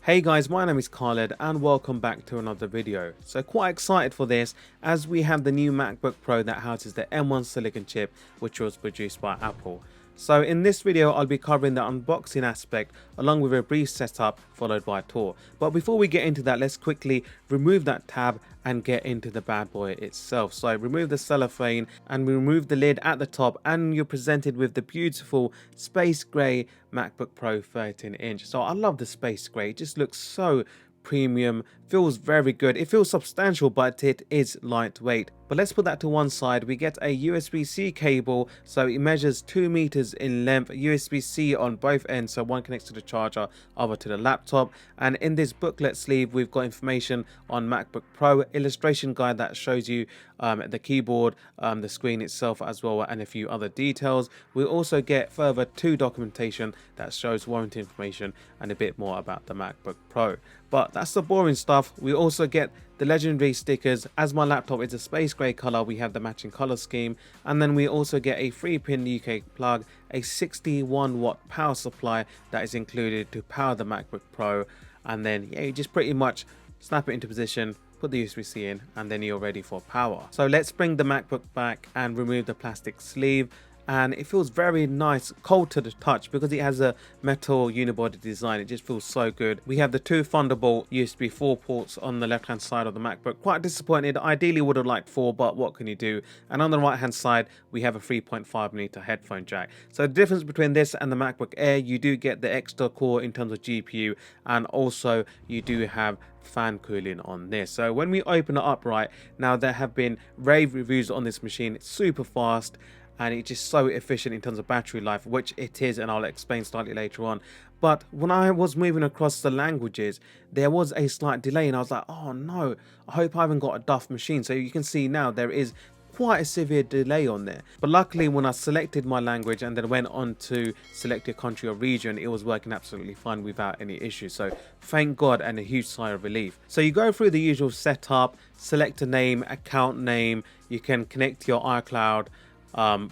Hey guys, my name is Khaled and welcome back to another video. So quite excited for this as we have the new MacBook Pro that houses the M1 Silicon chip which was produced by Apple. So in this video I'll be covering the unboxing aspect along with a brief setup followed by a tour. But before we get into that, let's quickly remove that tab and get into the bad boy itself. So remove the cellophane and remove the lid at the top and you're presented with the beautiful space grey MacBook Pro 13-inch. So I love the space grey, it just looks so premium, feels very good. It feels substantial, but it is lightweight. But let's put that to one side. We get a USB-C cable, so it measures 2 meters in length, USB-C on both ends, so one connects to the charger, other to the laptop. And in this booklet sleeve we've got information on MacBook Pro, illustration guide that shows you the keyboard, the screen itself as well, and a few other details. We also get further to documentation that shows warranty information and a bit more about the MacBook Pro. But that's the boring stuff. We also get the legendary stickers. As my laptop is a space grey colour, we have the matching colour scheme, and then we also get a 3-pin UK plug, a 61 watt power supply that is included to power the MacBook Pro, and then yeah, you just pretty much snap it into position, put the USB-C in, and then you're ready for power. So let's bring the MacBook back and remove the plastic sleeve. And it feels very nice, cold to the touch because it has a metal unibody design. It just feels so good. We have the two Thunderbolt USB 4 ports on the left hand side of the MacBook. Quite disappointed, ideally would have liked 4, but what can you do? And on the right hand side we have a 3.5mm headphone jack. So the difference between this and the MacBook Air, you do get the extra core in terms of GPU, and also you do have fan cooling on this. So when we open it up right now, there have been rave reviews on this machine. It's super fast and it's just so efficient in terms of battery life, which it is, and I'll explain slightly later on. But when I was moving across the languages, there was a slight delay and I was like, oh no, I hope I haven't got a duff machine. So you can see now there is quite a severe delay on there, but luckily when I selected my language and then went on to select a country or region, it was working absolutely fine without any issues. So thank God, and a huge sigh of relief. So you go through the usual setup, select a name, account name, you can connect to your iCloud,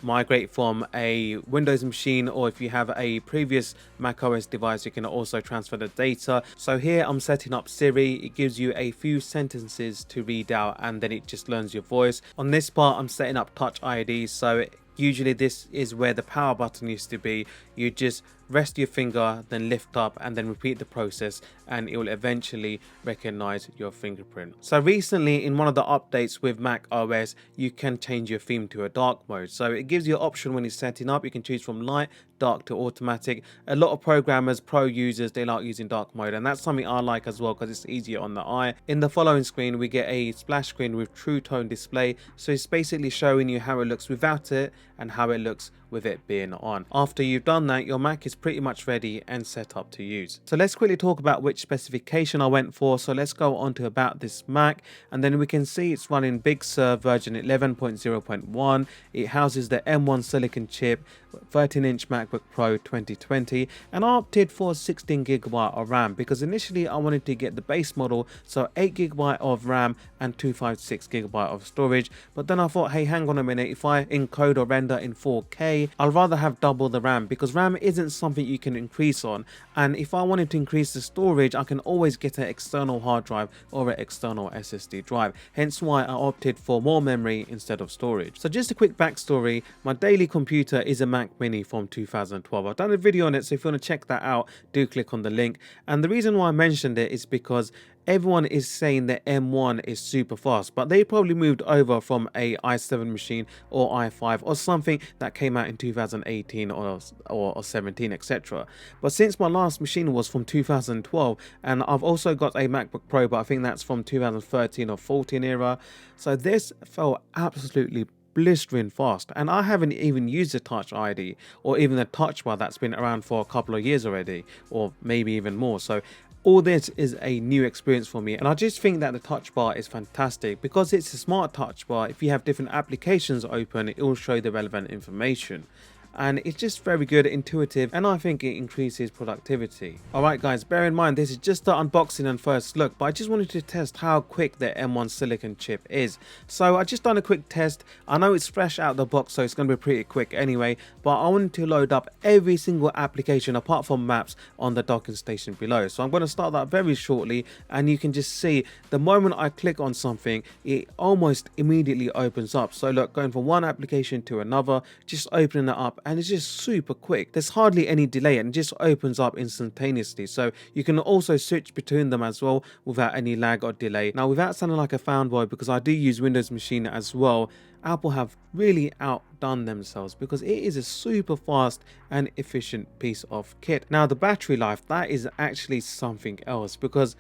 migrate from a Windows machine, or if you have a previous macOS device you can also transfer the data. So here I'm setting up Siri. It gives you a few sentences to read out and then it just learns your voice. On this part I'm setting up Touch ID, so usually this is where the power button used to be. You just rest your finger, then lift up and then repeat the process and it will eventually recognize your fingerprint. So recently in one of the updates with Mac OS, you can change your theme to a dark mode. So it gives you an option when you're setting up. You can choose from light, dark to automatic. A lot of programmers, pro users, they like using dark mode, and that's something I like as well because it's easier on the eye. In the following screen we get a splash screen with True Tone display, so it's basically showing you how it looks without it and how it looks with it being on. After you've done that, your Mac is pretty much ready and set up to use. So let's quickly talk about which specification I went for. So let's go on to about this Mac, and then we can see it's running Big Sur version 11.0.1. It houses the M1 Silicon chip, 13-inch MacBook Pro 2020, and I opted for 16GB of RAM because initially I wanted to get the base model, so 8GB of RAM and 256GB of storage, but then I thought, hey, hang on a minute, if I encode or render in 4K, I'll rather have double the RAM because RAM isn't something you can increase on, and if I wanted to increase the storage I can always get an external hard drive or an external SSD drive, hence why I opted for more memory instead of storage. So just a quick backstory, my daily computer is a Mac Mini from 2012. I've done a video on it, so if you want to check that out, do click on the link. And the reason why I mentioned it is because everyone is saying that M1 is super fast, but they probably moved over from a i7 machine or i5 or something that came out in 2018 or 17, etc. But since my last machine was from 2012, and I've also got a MacBook Pro, but I think that's from 2013 or 14 era, so this felt absolutely blistering fast, and I haven't even used the Touch ID or even the Touch Bar that's been around for a couple of years already, or maybe even more. So all this is a new experience for me, and I just think that the touch bar is fantastic because it's a smart touch bar. If you have different applications open, it will show the relevant information. and it's just very good, intuitive, and I think it increases productivity. Alright guys, bear in mind this is just the unboxing and first look, but I just wanted to test how quick the M1 Silicon chip is. So I just done a quick test. I know it's fresh out of the box, so it's going to be pretty quick anyway, but I wanted to load up every single application apart from maps on the docking station below. So I'm going to start that very shortly, and you can just see the moment I click on something, it almost immediately opens up. So look, going from one application to another, just opening it up, and it's just super quick. There's hardly any delay and it just opens up instantaneously. So you can also switch between them as well without any lag or delay. Now, without sounding like a fanboy, because I do use Windows Machine as well, Apple have really outdone themselves because it is a super fast and efficient piece of kit. Now, the battery life, that is actually something else, because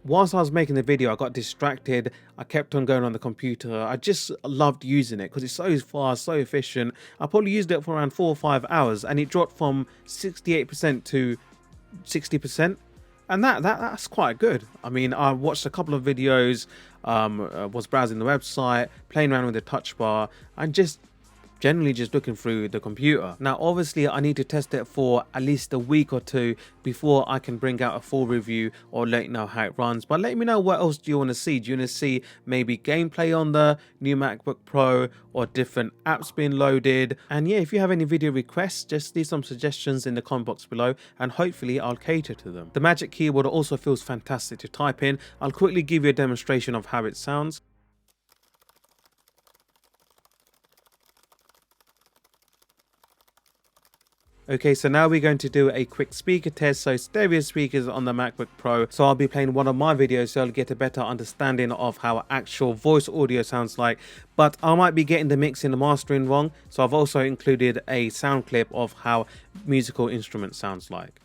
whilst I was making the video, I got distracted. I kept on going on the computer. I just loved using it because it's so fast, so efficient. I probably used it for around 4 or 5 hours, and it dropped from 68% to 60%. And that's quite good. I mean, I watched a couple of videos, was browsing the website, playing around with the touch bar, and just generally just looking through the computer. Now obviously I need to test it for at least a week or two before I can bring out a full review or let you know how it runs. But let me know, what else do you want to see? Do you want to see maybe gameplay on the new MacBook Pro or different apps being loaded? And yeah, if you have any video requests, just leave some suggestions in the comment box below and hopefully I'll cater to them. The Magic Keyboard also feels fantastic to type in. I'll quickly give you a demonstration of how it sounds. Okay, so now we're going to do a quick speaker test. So stereo speakers on the MacBook Pro. So I'll be playing one of my videos so I'll get a better understanding of how actual voice audio sounds like. But I might be getting the mixing and mastering wrong. So I've also included a sound clip of how musical instrument sounds like.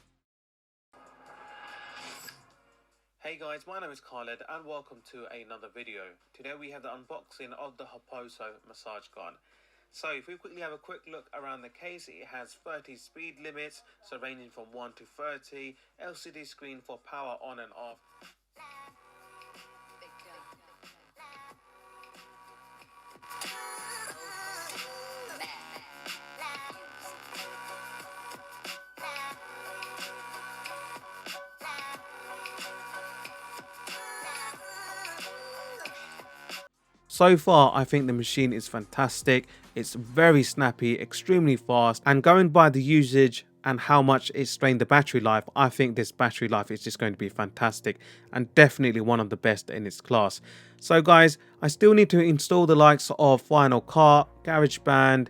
Hey guys, my name is Khaled and welcome to another video. Today we have the unboxing of the Haposo massage gun. So if we quickly have a quick look around the case, it has 30 speed limits, so ranging from 1 to 30, LCD screen for power on and off. So far, I think the machine is fantastic. It's very snappy, extremely fast, and going by the usage and how much it strained the battery life, I think this battery life is just going to be fantastic and definitely one of the best in its class. So guys, I still need to install the likes of Final Cut, GarageBand,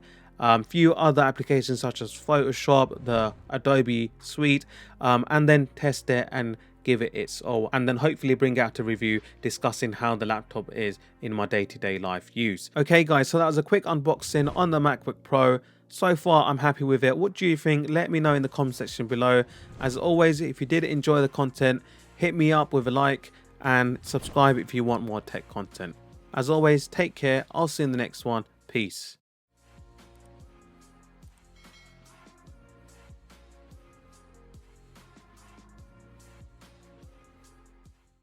few other applications such as Photoshop, the Adobe Suite, and then test it and give it its all, and then hopefully bring out a review discussing how the laptop is in my day-to-day life use. Okay guys, so that was a quick unboxing on the MacBook Pro. So far I'm happy with it. What do you think? Let me know in the comment section below. As always, if you did enjoy the content, hit me up with a like and subscribe if you want more tech content. As always, take care. I'll see you in the next one. Peace.